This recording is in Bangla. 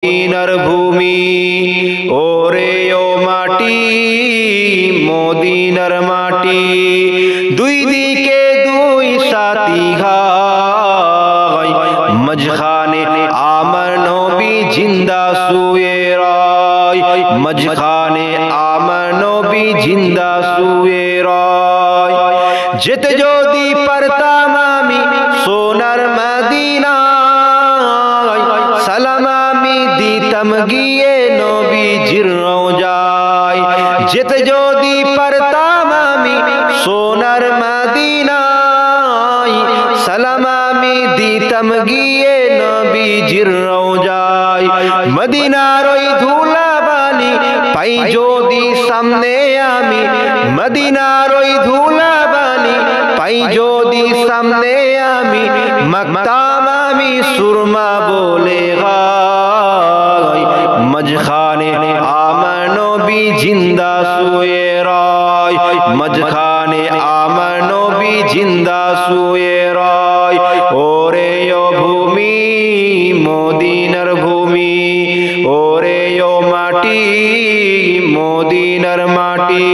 মদিনার ভূমি ওরে ও মাটি মদিনার মাটি দুই দিকে দুই সাথী ঘাই মজখানে আমার নবী জিন্দা শুয়ে রয় মজখানে আমার নবী জিন্দা শুয়ে রয় যেতে যদি পারতাম আমি সোনার মদিনা সালাম আমি দিতাম গিয়ে নবীজির রওজায় যেতে যদি পারতাম আমি সোনার মদিনায় সালাম আমি দিতাম গিয়ে নবীজির রওজায় মদিনার ওই ধুলাবালি পাই যদি সামনে আমি মদিনার ওই ধুলাবালি পাই যদি সামনে আমি মাগতাম আমি সুরমা বলে গায় মজখানে আমার নবী জিন্দা শুয়ে রয় মজখানে আমার নবী জিন্দা শুয়ে রয় ওরে ও ভূমি মদিনার ভূমি ওরে ও মাটি মদিনার মাটি।